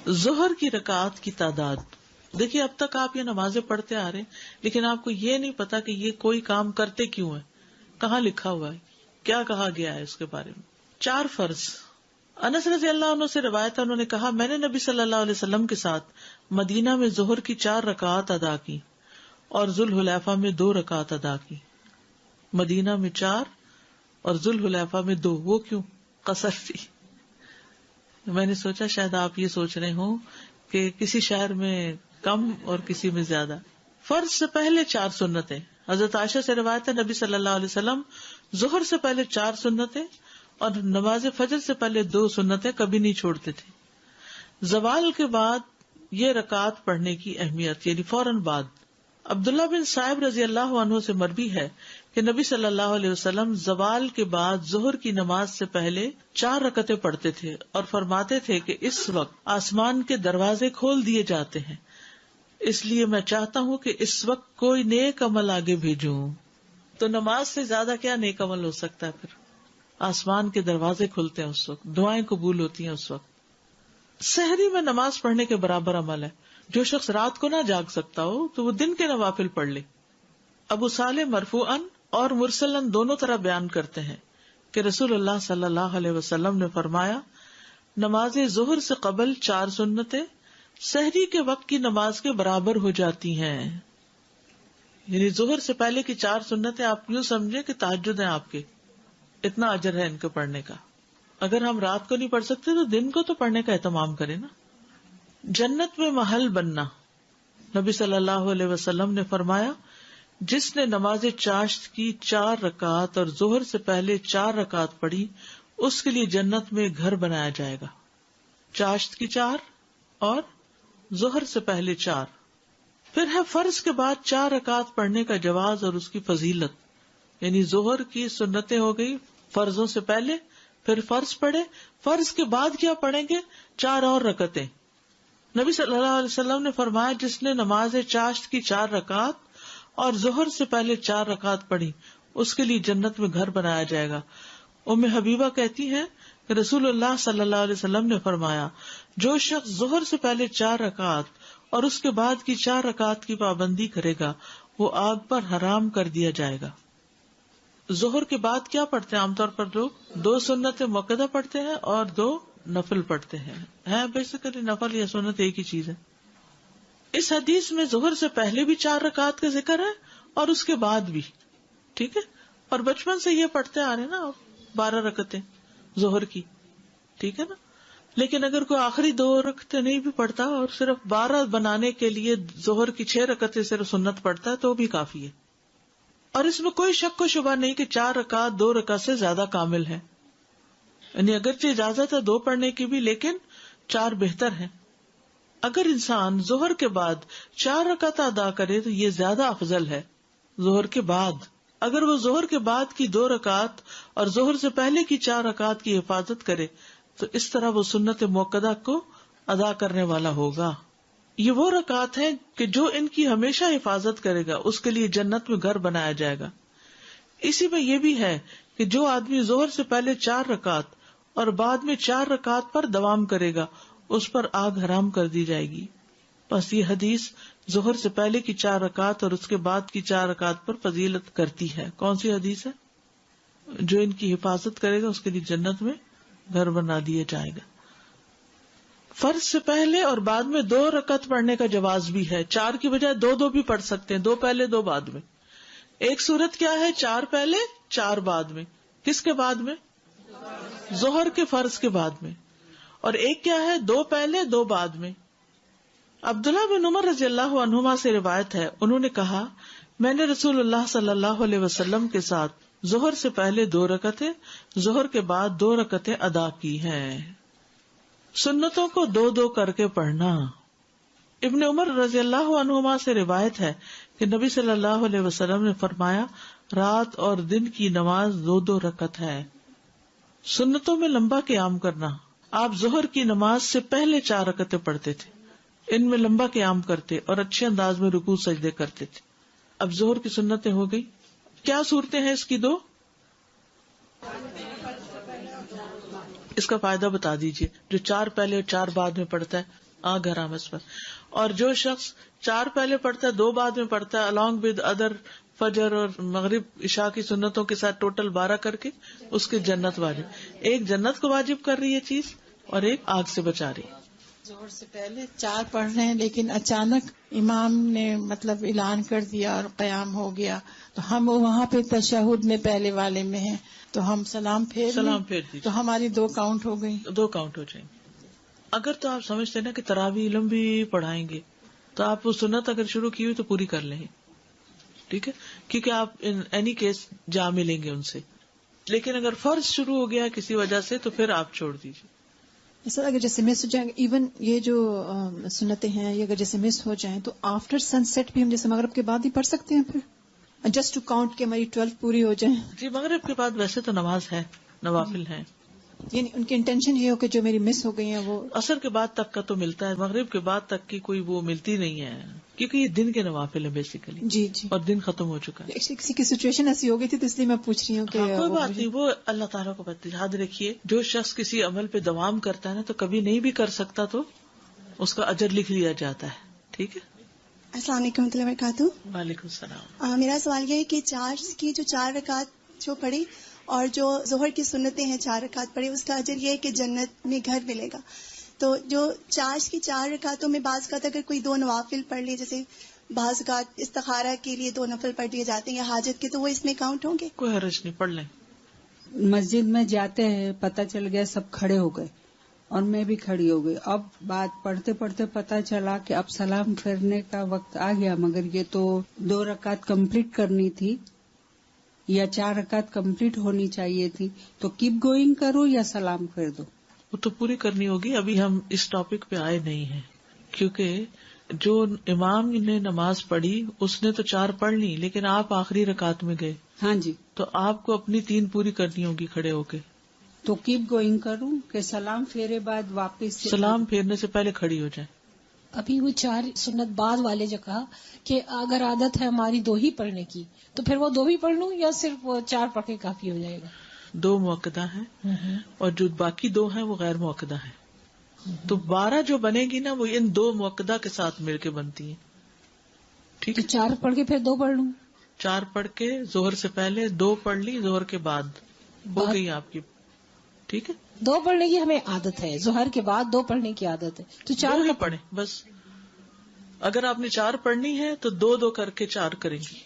ظہر کی رکعات کی تعداد. دیکھیے اب تک آپ یہ نمازیں پڑھتے آ رہے ہیں لیکن آپ کو یہ نہیں پتا کہ یہ کوئی کام کرتے کیوں ہے, کہاں لکھا ہوا ہے, کیا کہا گیا ہے اس کے بارے میں. 4 فرض. انس رضی اللہ عنہ سے روایت ہے, انہوں نے کہا میں نے نبی صلی اللہ علیہ وسلم کے ساتھ مدینہ میں ظہر کی 4 رکعات ادا کی اور ذوالحلیفہ میں 2 رکعات ادا کی. مدینہ میں 4 اور ذوالحلیفہ میں 2. وہ کیوں؟ قصر تھی. میں نے سوچا شاید آپ یہ سوچ رہے ہوں کہ کسی شہر میں کم اور کسی میں زیادہ. فرض سے پہلے 4 سنتیں. حضرت عائشہ سے روایت ہے نبی صلی اللہ علیہ وسلم ظہر سے پہلے 4 سنتیں اور نماز فجر سے پہلے 2 سنتیں کبھی نہیں چھوڑتے تھے. زوال کے بعد یہ رکعات پڑھنے کی اہمیت, یعنی فوراً بعد. عبداللہ بن صائب رضی اللہ عنہ سے مروی ہے کہ نبی صلی اللہ علیہ وسلم زوال کے بعد ظہر کی نماز سے پہلے 4 رکعتیں پڑھتے تھے اور فرماتے تھے کہ اس وقت آسمان کے دروازے کھول دیے جاتے ہیں, اس لیے میں چاہتا ہوں کہ اس وقت کوئی نیک عمل آگے بھیجوں. تو نماز سے زیادہ کیا نیک عمل ہو سکتا ہے؟ پھر آسمان کے دروازے کھلتے ہیں اس وقت, دعائیں قبول ہوتی ہیں اس وقت. سحری میں نماز پڑھنے کے برابر عمل ہے. جو شخص رات کو نہ جاگ سکتا ہو تو وہ دن کے نوافل پڑھ لے. ابو صالح مرفوعاً اور مرسلاً دونوں طرح بیان کرتے ہیں کہ رسول اللہ صلی اللہ علیہ وسلم نے فرمایا نماز ظہر سے قبل 4 سنتیں سحری کے وقت کی نماز کے برابر ہو جاتی ہیں. یعنی ظہر سے پہلے کی 4 سنتیں آپ یوں سمجھے کہ تہجد ہیں آپ کے, اتنا اجر ہے ان کو پڑھنے کا. اگر ہم رات کو نہیں پڑھ سکتے تو دن کو تو پڑھنے کا اہتمام کریں نا. جنت میں محل بننا. نبی صلی اللہ علیہ وسلم نے فرمایا جس نے نماز چاشت کی 4 رکعات اور ظہر سے پہلے 4 رکعات پڑھی اس کے لیے جنت میں گھر بنایا جائے گا. چاشت کی 4 اور ظہر سے پہلے 4. پھر ہے فرض کے بعد 4 رکعات پڑھنے کا جواز اور اس کی فضیلت. یعنی ظہر کی سنتیں ہو گئی فرضوں سے پہلے, پھر فرض پڑھے, فرض کے بعد کیا پڑھیں گے؟ 4 اور رکعتیں. نبی صلی اللہ علیہ وسلم نے فرمایا جس نے نماز چاشت کی 4 رکعات اور ظہر سے پہلے 4 رکعات پڑھی اس کے لیے جنت میں گھر بنایا جائے گا. ام حبیبہ کہتی ہیں کہ رسول اللہ صلی اللہ علیہ وسلم نے فرمایا جو شخص ظہر سے پہلے 4 رکعات اور اس کے بعد کی 4 رکعات کی پابندی کرے گا وہ آگ پر حرام کر دیا جائے گا. ظہر کے بعد کیا پڑھتے ہیں عام طور پر لوگ؟ 2 سنت مؤکدہ پڑھتے ہیں اور 2 نفل پڑھتے ہیں. بیسیکلی نفل یا سنت ایک ہی چیز ہے. اس حدیث میں ظہر سے پہلے بھی 4 رکعات کا ذکر ہے اور اس کے بعد بھی. ٹھیک ہے, اور بچپن سے یہ پڑھتے آ رہے ہیں نا 12 رکعتیں ظہر کی, ٹھیک ہے نا. لیکن اگر کوئی آخری 2 رکعتیں نہیں بھی پڑھتا اور صرف 12 بنانے کے لیے ظہر کی 6 رکعتیں صرف سنت پڑھتا ہے تو بھی کافی ہے. اور اس میں کوئی شک و شبہ نہیں کہ 4 رکعت 2 رکعت سے زیادہ کامل ہے. یعنی اگرچہ اجازت ہے 2 پڑھنے کی بھی لیکن 4 بہتر ہے. اگر انسان ظہر کے بعد 4 رکعت ادا کرے تو یہ زیادہ افضل ہے. ظہر کے بعد اگر وہ ظہر کے بعد کی 2 رکعت اور ظہر سے پہلے کی 4 رکعت کی حفاظت کرے تو اس طرح وہ سنت مؤکدہ کو ادا کرنے والا ہوگا. یہ وہ رکعت ہیں کہ جو ان کی ہمیشہ حفاظت کرے گا اس کے لیے جنت میں گھر بنایا جائے گا. اسی میں یہ بھی ہے کہ جو آدمی ظہر سے پہلے 4 رکعت اور بعد میں 4 رکعت پر دوام کرے گا اس پر آگ حرام کر دی جائے گی. بس یہ حدیث ظہر سے پہلے کی 4 رکعت اور اس کے بعد کی 4 رکعت پر فضیلت کرتی ہے. کون سی حدیث ہے؟ جو ان کی حفاظت کرے گا اس کے لیے جنت میں گھر بنا دیا جائے گا. فرض سے پہلے اور بعد میں 2 رکعت پڑھنے کا جواز بھی ہے. 4 کی بجائے 2 بھی پڑھ سکتے ہیں, 2 پہلے 2 بعد میں. ایک صورت کیا ہے؟ 4 پہلے 4 بعد میں. کس کے بعد میں؟ ظہر کے فرض کے بعد میں. اور ایک کیا ہے؟ 2 پہلے 2 بعد میں. عبداللہ بن عمر رضی اللہ عنہما سے روایت ہے, انہوں نے کہا میں نے رسول اللہ صلی اللہ علیہ وسلم کے ساتھ ظہر سے پہلے 2 رکعتیں ظہر کے بعد 2 رکعتیں ادا کی ہیں. سنتوں کو 2 کر کے پڑھنا. ابن عمر رضی اللہ عنہما سے روایت ہے کہ نبی صلی اللہ علیہ وسلم نے فرمایا رات اور دن کی نماز 2 رکعت ہے. سنتوں میں لمبا قیام کرنا. آپ ظہر کی نماز سے پہلے 4 رکعتیں پڑھتے تھے, ان میں لمبا قیام کرتے اور اچھے انداز میں رکوع سجدے کرتے تھے. اب ظہر کی سنتیں ہو گئی. کیا صورتیں ہیں اس کی 2؟ اس کا فائدہ بتا دیجئے. جو 4 پہلے اور 4 بعد میں پڑھتا ہے گھر آمد پر. اور جو شخص 4 پہلے پڑھتا ہے 2 بعد میں پڑھتا ہے along with other فجر اور مغرب عشاء کی سنتوں کے ساتھ ٹوٹل 12 کر کے اس کی جنت واجب. ایک جنت کو واجب کر رہی ہے چیز اور ایک آگ سے بچا رہی ہے. ظہر سے پہلے 4 پڑھ رہے ہیں لیکن اچانک امام نے مطلب اعلان کر دیا اور قیام ہو گیا تو ہم وہاں پہ تشہد میں پہلے والے میں ہیں تو ہم سلام پھیر دیجیے تو ہماری 2 کاؤنٹ ہو گئی. 2 کاؤنٹ ہو جائیں گے. اگر تو آپ سمجھتے نا کہ تراویح لمبی پڑھائیں گے تو آپ وہ سنت اگر شروع کی ہوئی تو پوری کر لیں. ٹھیک ہے, کیونکہ آپ ان اینی کیس جا ملیں گے ان سے. لیکن اگر فرض شروع ہو گیا کسی وجہ سے تو پھر آپ چھوڑ دیجیے. سر اگر جیسے مس ہو جائیں ایون یہ جو سنتیں ہیں یہ اگر جیسے مس ہو جائیں تو آفٹر سن سیٹ بھی ہم جیسے مغرب کے بعد ہی پڑھ سکتے ہیں پھر جسٹ ٹو کاؤنٹ کہ ہماری 12 پوری ہو جائیں. جی مغرب کے بعد ویسے تو نماز ہے, نوافل ہیں, یعنی ان کی انٹینشن یہ ہو کہ جو میری مس ہو گئی ہیں وہ عصر کے بعد تک کا تو ملتا ہے, مغرب کے بعد تک کی کوئی وہ ملتی نہیں ہے کیونکہ یہ دن کے نوافل ہیں بیسیکلی. جی جی اور دن ختم ہو چکا ہے. کسی کی سچویشن ایسی ہو گئی تھی تو اس لیے میں پوچھ رہی ہوں کہ کوئی بات نہیں, وہ اللہ تعالیٰ کو پتہ. یاد رکھیے جو شخص کسی عمل پہ دوام کرتا ہے نا تو کبھی نہیں بھی کر سکتا تو اس کا اجر لکھ لیا جاتا ہے. ٹھیک ہے. السلام علیکم ورحمۃ اللہ وبرکاتہ. وعلیکم السلام. میرا سوال یہ ہے کہ 4 کی جو 4 رکعت جو پڑھی اور جو ظہر کی سنتیں ہیں 4 رکعت پڑھی اس کا اجر یہ ہے کہ جنت میں گھر ملے گا. تو جو 4 کی 4 رکعتوں میں بعض کا اگر کوئی 2 نوافل پڑھ لی, جیسے بعض کا استخارہ کے لیے 2 نفل پڑھ لیے جاتے ہیں یا حاجت کے, تو وہ اس میں کاؤنٹ ہوں گے؟ کوئی حرج نہیں, پڑھ لیں. مسجد میں جاتے ہیں پتہ چل گیا سب کھڑے ہو گئے اور میں بھی کھڑی ہو گئی. اب بات پڑھتے پڑھتے پتہ چلا کہ اب سلام پھیرنے کا وقت آ گیا, مگر یہ تو 2 رکعت کمپلیٹ کرنی تھی یا 4 رکعت کمپلیٹ ہونی چاہیے تھی, تو کیپ گوئنگ کرو یا سلام پھیر دو؟ وہ تو پوری کرنی ہوگی. ابھی ہم اس ٹاپک پہ آئے نہیں ہیں کیونکہ جو امام نے نماز پڑھی اس نے تو 4 پڑھ لی لیکن آپ آخری رکعت میں گئے. ہاں جی, تو آپ کو اپنی 3 پوری کرنی ہوگی کھڑے ہو کے. تو کیپ گوئنگ کروں کہ سلام پھیرے بعد واپس سلام پھیرنے سے پہلے کھڑی ہو جائیں. ابھی وہ 4 سنت بعد والے جو کہا کہ اگر عادت ہے ہماری 2 ہی پڑھنے کی تو پھر وہ 2 بھی پڑھ لوں یا صرف 4 پڑھ کے کافی ہو جائے گا؟ 2 مؤکدہ ہیں اور جو باقی 2 ہیں وہ غیر مؤکدہ ہیں. تو 12 جو بنے گی نا وہ ان 2 مؤکدہ کے ساتھ مل کے بنتی ہیں. ٹھیک ہے, 4 پڑھ کے پھر 2 پڑھ لوں. 4 پڑھ کے ظہر سے پہلے 2 پڑھ لی, ظہر کے بعد ہو گئی آپ کی. ٹھیک ہے, 2 پڑھنے کی ہمیں عادت ہے, ظہر کے بعد 2 پڑھنے کی عادت ہے تو 4 ہی پڑھیں بس. اگر آپ نے 4 پڑھنی ہے تو 2 کر کے 4 کریں گی.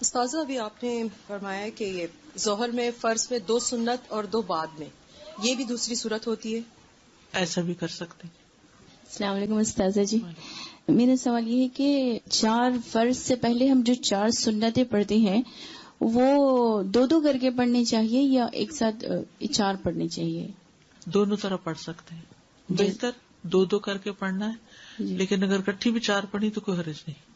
استاذہ ابھی آپ نے فرمایا کہ یہ ظہر میں فرض میں 2 سنت اور 2 بعد میں, یہ بھی دوسری صورت ہوتی ہے؟ ایسا بھی کر سکتے ہیں. السلام علیکم استاذہ جی, میرا سوال یہ ہے کہ 4 فرض سے پہلے ہم جو 4 سنتیں پڑھتے ہیں وہ 2 کر کے پڑھنی چاہیے یا ایک ساتھ 4 پڑھنی چاہیے؟ دونوں طرح پڑھ سکتے ہیں. بہتر 2 کر کے پڑھنا ہے, لیکن اگر کٹھی بھی 4 پڑھی تو کوئی حرج نہیں.